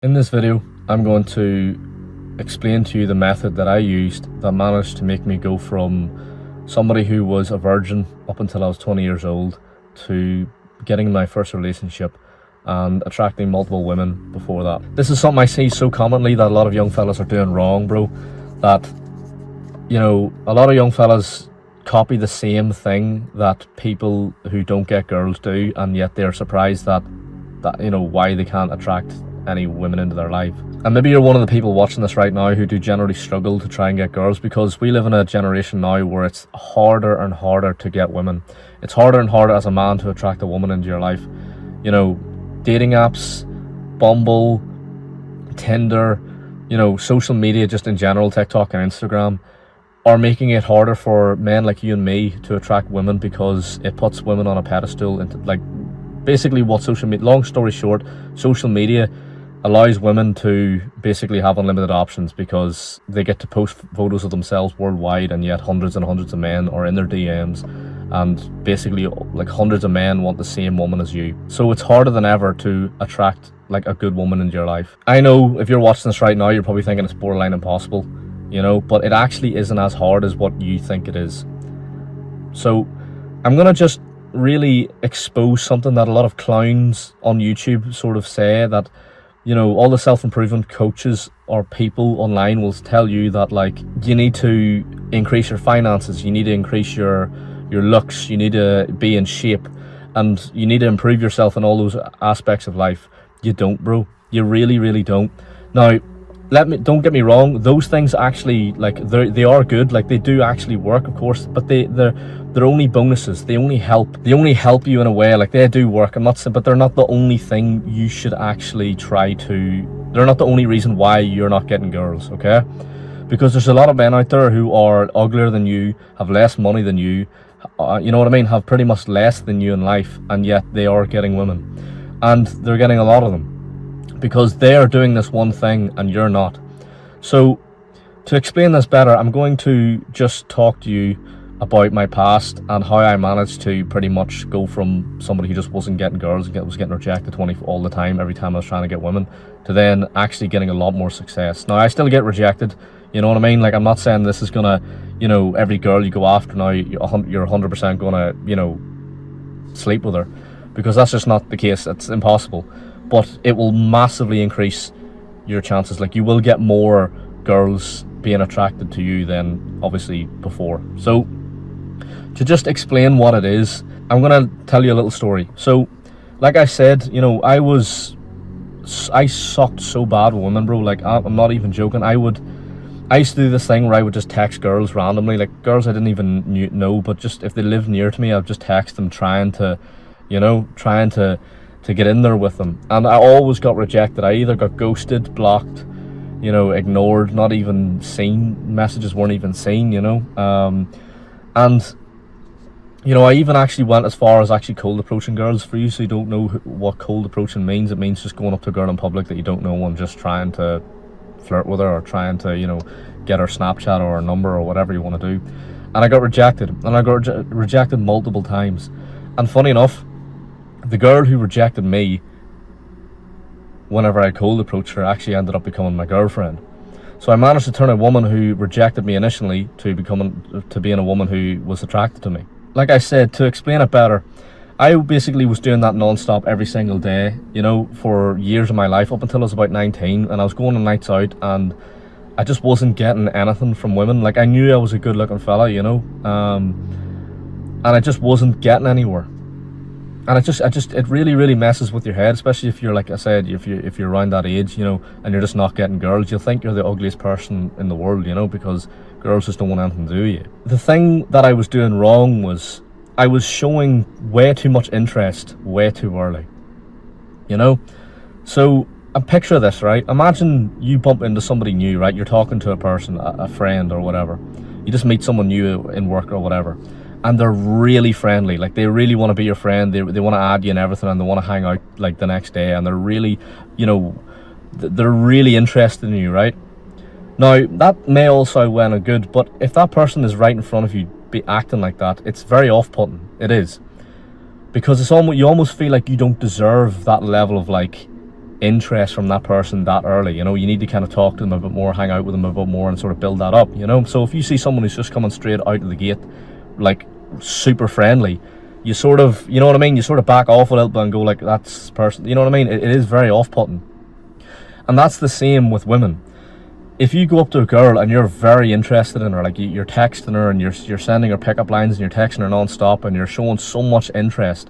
In this video, I'm going to explain to you the method that I used that managed to make me go from somebody who was a virgin up until I was 20 years old to getting my first relationship and attracting multiple women before that. This is something I see so commonly that a lot of young fellas are doing wrong, bro. That, a lot of young fellas copy the same thing that people who don't get girls do, and yet they're surprised that why they can't attract any women into their life. And maybe you're one of the people watching this right now who do generally struggle to try and get girls, because we live in a generation now where it's harder and harder to get women. It's harder and harder as a man to attract a woman into your life. Dating apps, Bumble, Tinder, social media just in general, TikTok and Instagram, are making it harder for men like you and me to attract women, because it puts women on a pedestal. Into basically what social media, long story short, social media allows women to basically have unlimited options, because they get to post photos of themselves worldwide, and yet hundreds and hundreds of men are in their DMs, and basically hundreds of men want the same woman as you. So it's harder than ever to attract a good woman into your life. I know if you're watching this right now, you're probably thinking it's borderline impossible, but it actually isn't as hard as what you think it is. So I'm gonna just really expose something that a lot of clowns on YouTube sort of say, that all the self-improvement coaches or people online will tell you that you need to increase your finances, you need to increase your looks, you need to be in shape, and you need to improve yourself in all those aspects of life. You don't, bro. You really don't. Now, don't get me wrong, those things actually they are good, they do actually work, of course, but they're only bonuses. They only help you in a way. They do work, I'm not saying, but they're not the only thing you should actually try to. They're not the only reason why you're not getting girls, okay? Because there's a lot of men out there who are uglier than you, have less money than you, you know what I mean, have pretty much less than you in life, and yet they are getting women, and they're getting a lot of them because they are doing this one thing and you're not. So to explain this better, I'm going to just talk to you about my past and how I managed to pretty much go from somebody who just wasn't getting girls and was getting rejected all the time, every time I was trying to get women, to then actually getting a lot more success. Now, I still get rejected, you know what I mean? I'm not saying this is gonna, every girl you go after now, you're 100% gonna, sleep with her, because that's just not the case. It's impossible. But it will massively increase your chances. You will get more girls being attracted to you than obviously before. So to just explain what it is, I'm gonna tell you a little story. So like I said, I sucked so bad with women, bro. I'm not even joking. I used to do this thing where I would just text girls randomly, girls I didn't even know, but just if they lived near to me, I'd just text them trying to get in there with them, and I always got rejected. I either got ghosted, blocked, ignored, not even seen. Messages weren't even seen, and I even actually went as far as actually cold approaching girls. For you, so you don't know what cold approaching means, it means just going up to a girl in public that you don't know and just trying to flirt with her, or trying to get her Snapchat or her number or whatever you want to do. And I got rejected, and I got rejected multiple times. And funny enough, the girl who rejected me whenever I cold approached her actually ended up becoming my girlfriend. So I managed to turn a woman who rejected me initially to being a woman who was attracted to me. Like I said, to explain it better, I basically was doing that non-stop every single day, for years of my life, up until I was about 19, and I was going on nights out, and I just wasn't getting anything from women. I knew I was a good looking fella, and I just wasn't getting anywhere. And it really messes with your head, especially if you're, like I said, if you're around that age, and you're just not getting girls. You'll think you're the ugliest person in the world, because girls just don't want anything to do with you. The thing that I was doing wrong was I was showing way too much interest way too early, So picture this, right? Imagine you bump into somebody new, right? You're talking to a person, a friend or whatever. You just meet someone new in work or whatever, and they're really friendly. They really want to be your friend. They want to add you and everything, and they want to hang out the next day, and they're really, they're really interested in you, right? Now, that may all sound well and good, but if that person is right in front of you be acting like that, it's very off-putting. It is. Because you almost feel like you don't deserve that level of interest from that person that early. You know, you need to kind of talk to them a bit more, hang out with them a bit more, and sort of build that up, you know. So if you see someone who's just coming straight out of the gate, like super friendly, you sort of, you know what I mean, you sort of back off a little bit and go like, that's person, you know what I mean. It is very off-putting. And that's the same with women. If you go up to a girl and you're very interested in her, like you're texting her and you're sending her pickup lines and you're texting her non-stop and you're showing so much interest,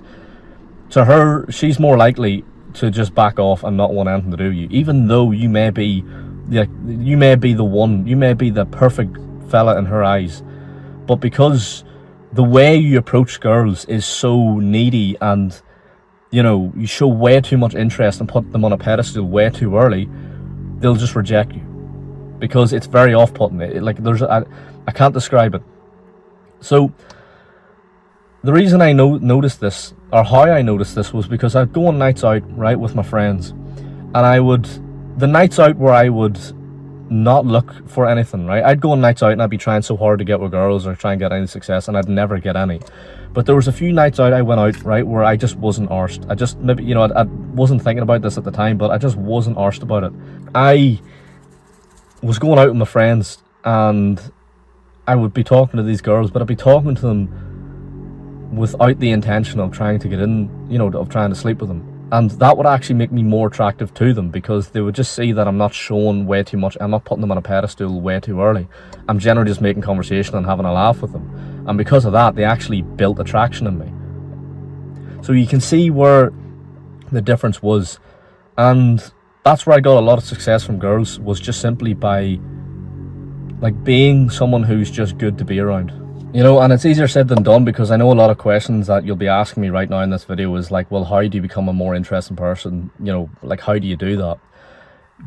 to her, she's more likely to just back off and not want anything to do with you, even though you may be the one, you may be the perfect fella in her eyes. But because the way you approach girls is so needy, and you know, you show way too much interest and put them on a pedestal way too early, they'll just reject you, because it's very off-putting. Like I can't describe it. So the reason I noticed this, or how I noticed this, was because I'd go on nights out, right, with my friends, and the nights out where I would not look for anything, right, I'd go on nights out and I'd be trying so hard to get with girls or try and get any success, and I'd never get any. But there was a few nights out I went out, right, where I just wasn't arsed. I just, maybe, you know, I wasn't thinking about this at the time, but I just wasn't arsed about it. I was going out with my friends and I would be talking to these girls, but I'd be talking to them without the intention of trying to get in, you know, of trying to sleep with them. And that would actually make me more attractive to them, because they would just see that I'm not showing way too much, I'm not putting them on a pedestal way too early. I'm generally just making conversation and having a laugh with them. And because of that, they actually built attraction in me. So you can see where the difference was. And that's where I got a lot of success from girls, was just simply by like being someone who's just good to be around. You know, and it's easier said than done, because I know a lot of questions that you'll be asking me right now in this video is like, well, how do you become a more interesting person? You know, like, how do you do that?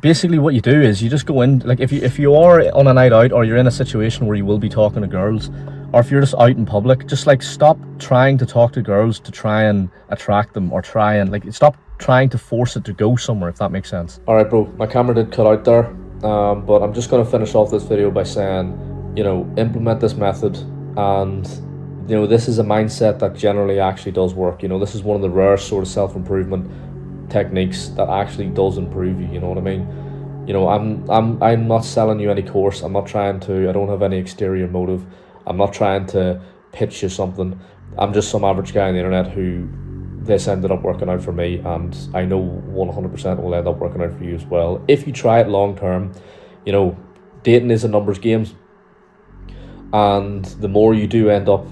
Basically what you do is you just go in, like if you are on a night out, or you're in a situation where you will be talking to girls, or if you're just out in public, just like stop trying to talk to girls to try and attract them, or try and like stop trying to force it to go somewhere, if that makes sense. Alright bro, my camera did cut out there, but I'm just going to finish off this video by saying, you know, implement this method. And you know, this is a mindset that generally actually does work. You know, this is one of the rare sort of self-improvement techniques that actually does improve you, you know what I mean? You know, I'm not selling you any course. I'm not trying to, I don't have any exterior motive. I'm not trying to pitch you something. I'm just some average guy on the internet who this ended up working out for me, and I know 100% will end up working out for you as well if you try it long term. You know, dating is a numbers game, and the more you do end up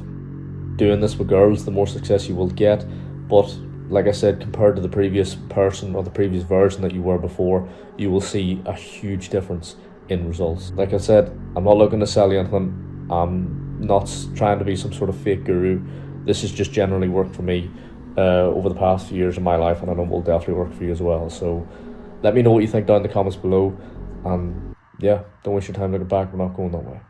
doing this with girls, the more success you will get. But like I said, compared to the previous person or the previous version that you were before, you will see a huge difference in results. Like I said, I'm not looking to sell you anything. I'm not trying to be some sort of fake guru. This has just generally worked for me over the past few years of my life, and I know it will definitely work for you as well. So let me know what you think down in the comments below, and yeah, don't waste your time looking back. We're not going that way.